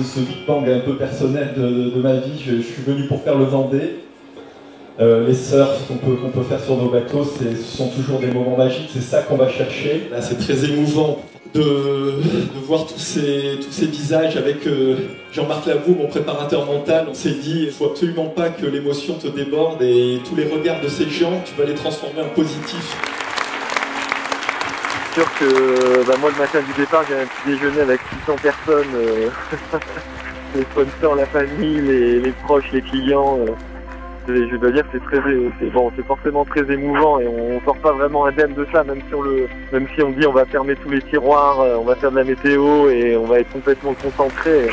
ce Big Bang un peu personnel de ma vie. Je suis venu pour faire le Vendée. Les surfs qu'on peut faire sur nos bateaux, ce sont toujours des moments magiques, c'est ça qu'on va chercher. Là, c'est très émouvant de voir tous ces visages avec Jean-Marc Lavoux, mon préparateur mental. On s'est dit, il ne faut absolument pas que l'émotion te déborde et tous les regards de ces gens, tu vas les transformer en positif. C'est sûr que moi, le matin du départ, j'ai un petit déjeuner avec 600 personnes, les sponsors, la famille, les proches, les clients. Je dois dire que c'est forcément très émouvant et on sort pas vraiment indemne de ça, même si on dit on va fermer tous les tiroirs, on va faire de la météo et on va être complètement concentré.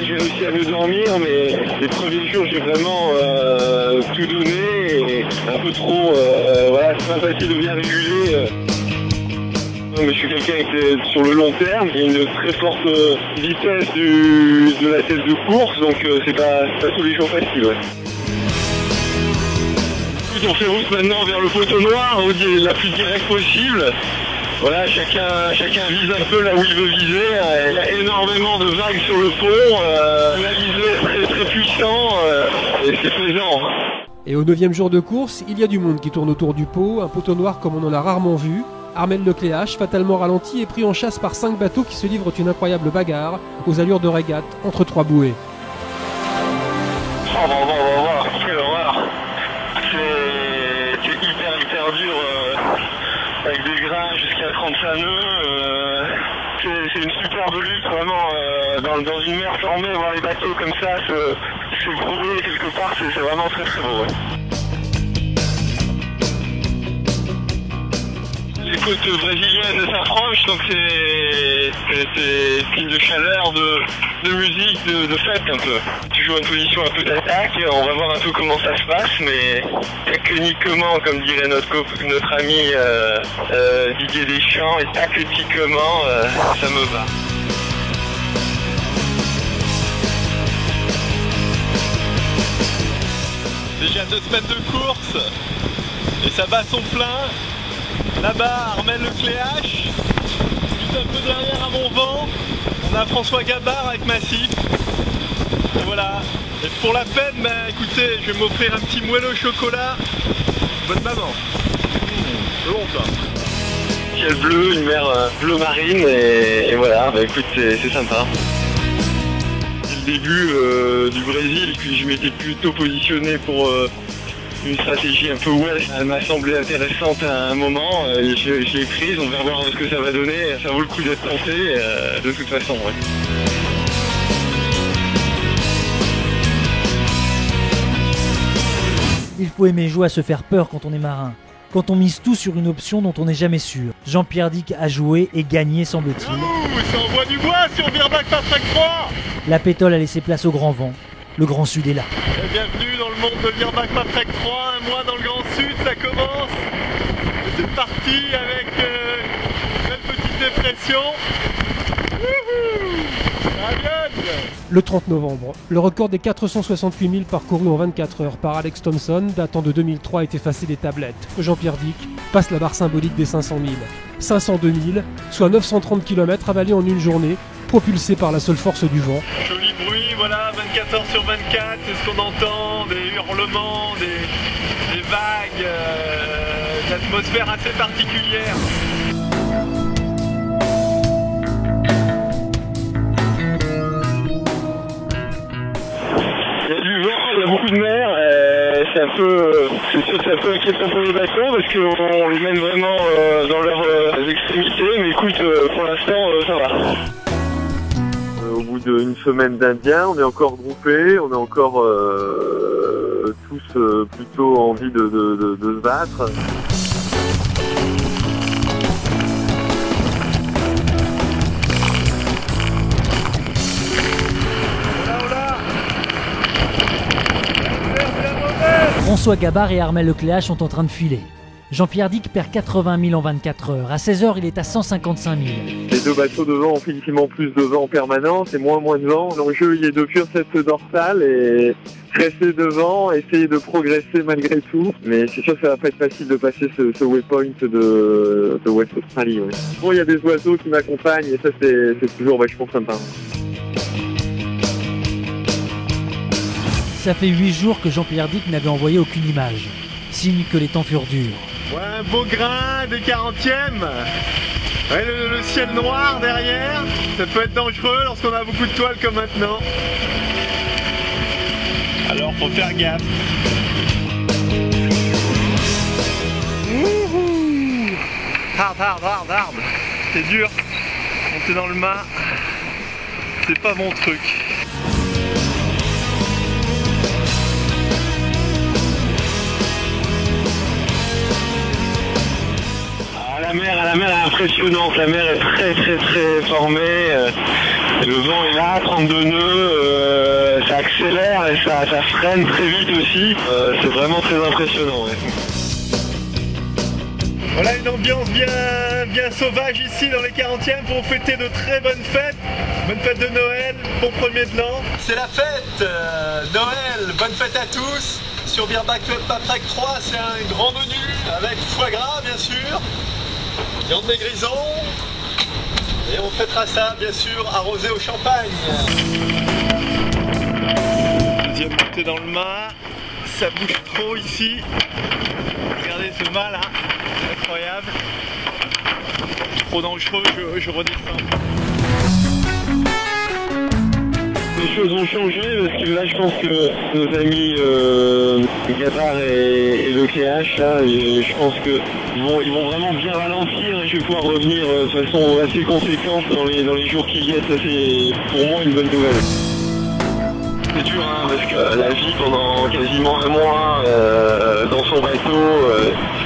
J'ai réussi à me dormir, mais les premiers jours j'ai vraiment tout donné et un peu trop, c'est pas facile de bien réguler. Mais je suis quelqu'un qui est sur le long terme, il y a une très forte vitesse de la cesse de course, donc c'est pas tous les jours facile. Ouais. On fait route maintenant vers le poteau noir, la plus directe possible. Voilà, chacun vise un peu là où il veut viser. Il y a énormément de vagues sur le pont. L'aviso est très puissant et c'est plaisant. Et au 9e jour de course, il y a du monde qui tourne autour du pot, un poteau noir comme on en a rarement vu. Armel Lecléache, fatalement ralenti, est pris en chasse par 5 bateaux qui se livrent une incroyable bagarre aux allures de régate entre 3 bouées. On va voir, quelle horreur. C'est hyper dur. Avec des grains jusqu'à 35 nœuds, c'est une superbe lutte vraiment dans une mer formée, voir les bateaux comme ça se grouiller quelque part, c'est vraiment très beau. Ouais. Les côtes brésiliennes s'approchent, donc c'est signe de chaleur, de musique, de fête un peu. Toujours une position un peu d'attaque, on va voir un peu comment ça se passe, mais techniquement, comme dirait notre ami Didier Deschamps, et tactiquement, ça me va. Déjà 2 semaines de course, et ça bat son plein. Là-bas, Armel Lecléache, juste un peu derrière à mon vent, on a François Gabard avec Massif. Et voilà. Et pour la peine, écoutez, je vais m'offrir un petit moelleux au chocolat. Bonne maman. Bon ça. Ciel bleu, une mer bleu marine et voilà, écoute, c'est sympa. Dès le début du Brésil, je m'étais plutôt positionné pour une stratégie un peu ouest. Elle m'a semblé intéressante à un moment, je l'ai prise, on va voir ce que ça va donner, ça vaut le coup d'être tenté de toute façon. Ouais. Il faut aimer jouer à se faire peur quand on est marin, quand on mise tout sur une option dont on n'est jamais sûr. Jean-Pierre Dick a joué et gagné semble-t-il. Ça envoie du bois sur Virbac Patrick 3. La pétole a laissé place au grand vent. Le Grand Sud est là. Et bienvenue dans le monde de Virbac Patrick 3, un mois dans le Grand Sud, ça commence. Et c'est parti avec une belle petite dépression. Wouhou! Le 30 novembre, le record des 468 000 parcourus en 24 heures par Alex Thompson, datant de 2003, est effacé des tablettes. Jean-Pierre Dick passe la barre symbolique des 500 000. 502 000, soit 930 km avalés en une journée, propulsés par la seule force du vent. Joli bruit, voilà, 24 heures sur 24, c'est ce qu'on entend, des hurlements, des vagues, de atmosphère assez particulière. Il y a du vent, il y a beaucoup de mer, c'est sûr que c'est un peu inquiétant pour les bateaux parce qu'on les mène vraiment dans leurs extrémités, mais écoute, pour l'instant, ça va. Au bout d'une semaine d'Indiens, on est encore groupés, on est encore tous plutôt envie de se battre. François Gabard et Armel Lecléache sont en train de filer. Jean-Pierre Dick perd 80 000 en 24 heures. À 16 heures, il est à 155 000. Les deux bateaux devant ont effectivement plus de vent en permanence et moins de vent. L'enjeu, il est de fuir cette dorsale et rester devant, essayer de progresser malgré tout. Mais c'est sûr que ça va pas être facile de passer ce waypoint de West Australie. Ouais. Bon, il y a des oiseaux qui m'accompagnent et ça, c'est toujours vachement sympa. Ça fait 8 jours que Jean-Pierre Dick n'avait envoyé aucune image. Signe que les temps furent durs. Ouais, un beau grain des 40e. Ouais, le ciel noir derrière. Ça peut être dangereux lorsqu'on a beaucoup de toiles comme maintenant. Alors faut faire gaffe. Wouhou! Hard. C'est dur. Monter dans le mât, c'est pas mon truc. La mer est impressionnante, la mer est très formée, le vent est là, 32 nœuds, ça accélère et ça freine très vite aussi, c'est vraiment très impressionnant. Ouais. Voilà une ambiance bien sauvage ici dans les 40e pour fêter de très bonnes fêtes. Bonne fête de Noël, bon premier de l'an. C'est la fête, Noël, bonne fête à tous. Sur Beerback Patrack 3, c'est un grand menu avec foie gras bien sûr. Viande des grisons, et on fêtera ça bien sûr arrosé au champagne. Deuxième montée dans le mât, ça bouge trop ici. Regardez ce mât là, c'est incroyable. Trop dangereux, je redescends. Les choses ont changé parce que là je pense que nos amis Gabard et Lecléache là, je pense qu'ils vont vraiment bien ralentir et je vais pouvoir revenir de façon assez conséquente dans les jours qui viennent. Ça c'est pour moi une bonne nouvelle. C'est dur hein, parce que la vie pendant quasiment un mois dans son bateau,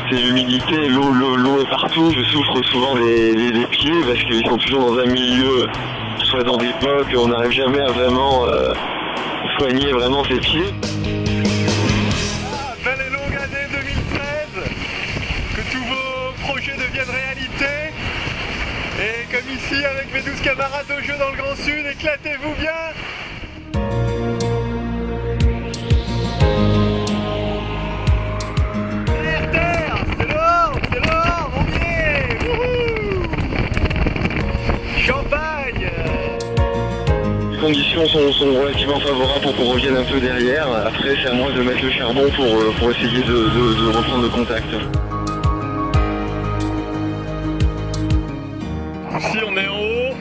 c'est l'humidité, l'eau est partout. Je souffre souvent des pieds parce qu'ils sont toujours dans un milieu, soit dans des bocs, on n'arrive jamais à vraiment soigner vraiment ses pieds. Belle et longue année 2013, que tous vos projets deviennent réalité. Et comme ici avec mes 12 camarades au jeu dans le Grand Sud, éclatez-vous bien. Terre, c'est l'or, mon pied. Wouhou. Champagne. Les conditions sont relativement favorables pour qu'on revienne un peu derrière. Après, c'est à moi de mettre le charbon pour essayer de reprendre le contact. Ici, on est en haut.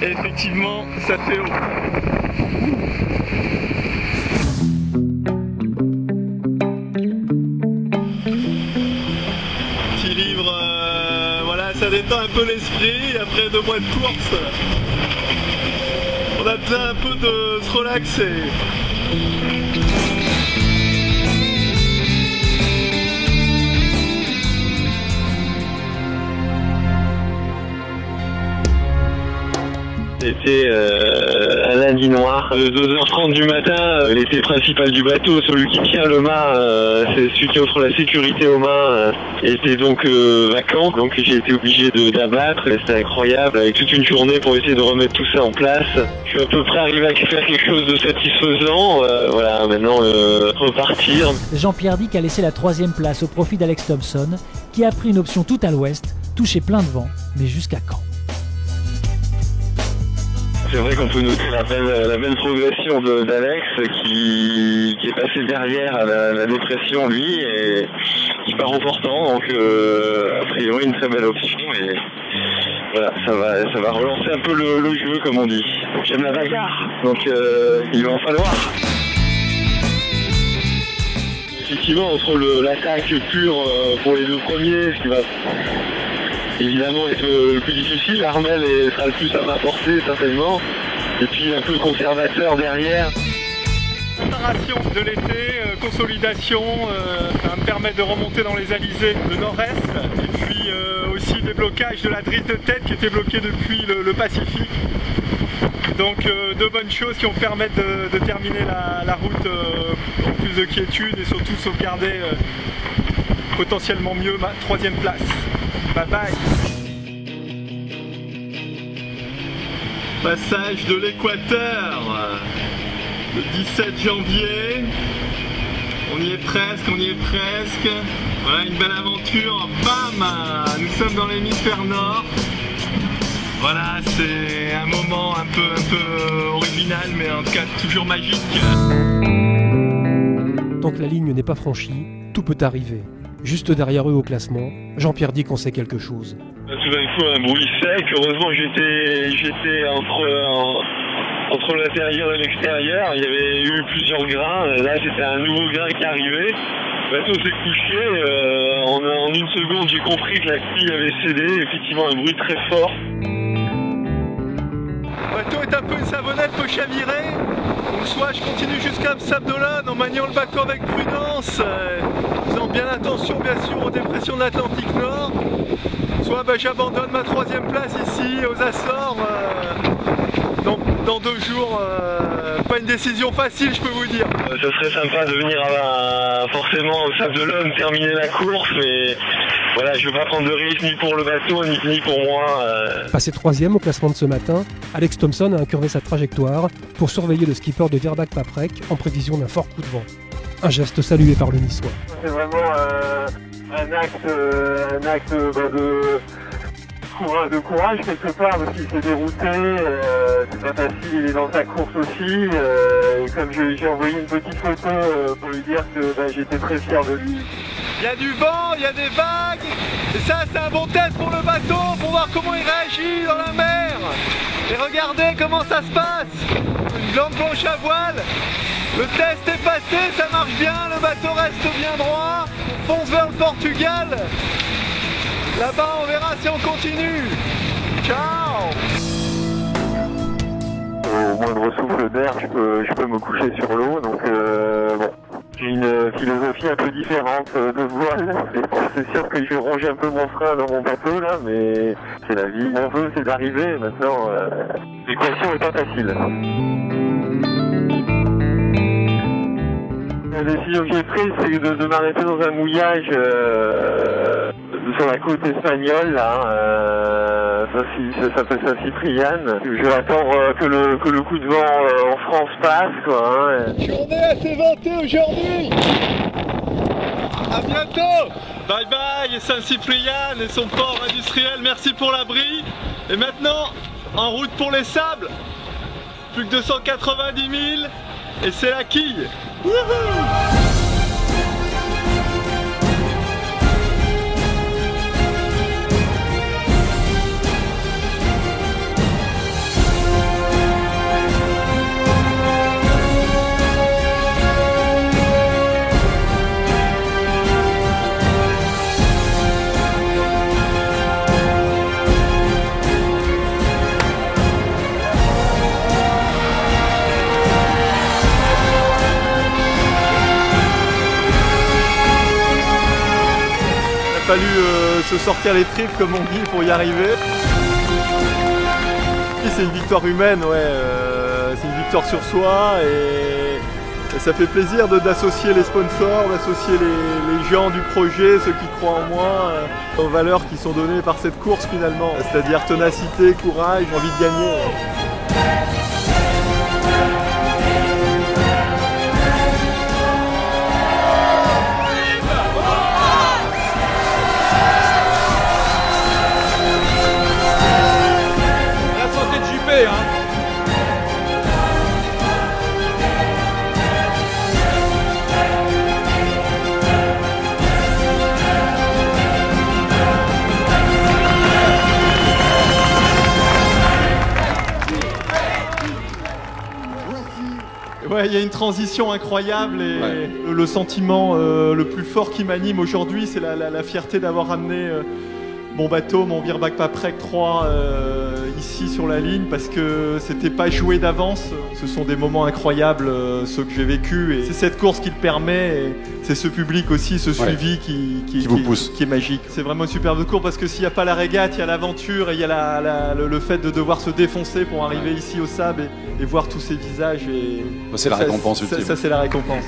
Et effectivement, ça fait haut. Petit livre, voilà, ça détend un peu l'esprit. Après 2 mois de course, on a besoin un peu de se relaxer. C'était un lundi noir, 2h30 du matin, l'été principal du bateau, celui qui tient le mât, c'est celui qui offre la sécurité au mât, était donc vacant, donc j'ai été obligé d'abattre, c'était incroyable, avec toute une journée pour essayer de remettre tout ça en place. Je suis à peu près arrivé à faire quelque chose de satisfaisant, voilà, maintenant repartir. Jean-Pierre Dick a laissé la 3e place au profit d'Alex Thompson, qui a pris une option tout à l'ouest, touché plein de vent, mais jusqu'à quand? C'est vrai qu'on peut noter la belle progression d'Alex qui est passé derrière à la dépression lui et super important, donc a priori une très belle option et voilà, ça va relancer un peu le jeu comme on dit. J'aime la bagarre, donc il va en falloir. Effectivement, entre l'attaque pure pour les deux premiers, ce qui va évidemment être le plus difficile, Armel sera le plus à ma portée certainement, et puis un peu conservateur derrière. Préparation de l'été, consolidation, ça va me permettre de remonter dans les alizés de nord-est, et puis aussi déblocage de la drisse de tête qui était bloquée depuis le Pacifique. Donc deux bonnes choses qui vont permettre de terminer la route en plus de quiétude et surtout sauvegarder potentiellement mieux ma 3e place. Bye bye. Passage de l'équateur, le 17 janvier. On y est presque. Voilà une belle aventure. Bam! Nous sommes dans l'hémisphère nord. Voilà, c'est un moment un peu original, mais en tout cas toujours magique. Tant que la ligne n'est pas franchie, tout peut arriver. Juste derrière eux au classement, Jean-Pierre dit qu'on sait quelque chose. Tout d'un coup, un bruit sec. Heureusement, j'étais entre l'intérieur et l'extérieur. Il y avait eu plusieurs grains. Là, c'était un nouveau grain qui arrivait. Le bateau s'est couché. En une seconde, j'ai compris que la quille avait cédé. Effectivement, un bruit très fort. Le bateau est un peu une savonnette, peut chavirer. Donc soit je continue jusqu'à Sabdolan en maniant le bateau avec prudence, faisant bien attention bien sûr aux dépressions de l'Atlantique Nord, soit j'abandonne ma 3e place ici aux Açores dans 2 jours. Pas une décision facile, je peux vous dire. Ça serait sympa de venir forcément au Sabdolan terminer la course, mais voilà, je ne veux pas prendre de risque ni pour le bateau ni pour moi. Passé 3e au classement de ce matin, Alex Thomson a incurvé sa trajectoire pour surveiller le skipper de Virbac-Paprec en prévision d'un fort coup de vent. Un geste salué par le Niçois. C'est vraiment un acte de courage quelque part, parce qu'il s'est dérouté, c'est pas facile, il est dans sa course aussi, et comme j'ai envoyé une petite photo pour lui dire que j'étais très fier de lui. Il y a du vent, il y a des vagues, et ça c'est un bon test pour le bateau, pour voir comment il réagit dans la mer. Et regardez comment ça se passe, une grande planche à voile, le test est passé, ça marche bien, le bateau reste bien droit, on fonce vers le Portugal. Là-bas, on verra si on continue. Ciao! Au moindre souffle d'air, je peux me coucher sur l'eau, donc bon. J'ai une philosophie un peu différente de voile. C'est sûr que je ronge un peu mon frein dans mon bateau là, mais c'est la vie. Mon vœu, c'est d'arriver. Maintenant, l'équation n'est pas facile. La décision que j'ai prise, c'est de m'arrêter dans un mouillage sur la côte espagnole, là, ça s'appelle Saint-Cyprian. Je vais attendre que le coup de vent en France passe, quoi. Hein. Journée assez ventée aujourd'hui. À bientôt. Bye bye Saint-Cyprian et son port industriel, merci pour l'abri. Et maintenant, en route pour les sables. Plus que 290 000 et c'est la quille. Wouhou! Il a fallu se sortir les tripes comme on dit pour y arriver. C'est une victoire humaine, ouais, c'est une victoire sur soi et ça fait plaisir d'associer les sponsors, d'associer les gens du projet, ceux qui croient en moi, aux valeurs qui sont données par cette course finalement, c'est-à-dire ténacité, courage, envie de gagner. Ouais, il y a une transition incroyable et le sentiment le plus fort qui m'anime aujourd'hui, c'est la fierté d'avoir ramené mon bateau, mon Virbac Paprec 3 ici sur la ligne, parce que c'était pas joué d'avance. Ce sont des moments incroyables, ceux que j'ai vécus, et c'est cette course qui le permet, et c'est ce public aussi, ce suivi qui vous pousse, qui est magique. C'est vraiment une superbe course, parce que s'il n'y a pas la régate, il y a l'aventure, et il y a le fait de devoir se défoncer pour arriver ici au sable et voir tous ces visages. C'est la récompense ultime. Ça, c'est la récompense.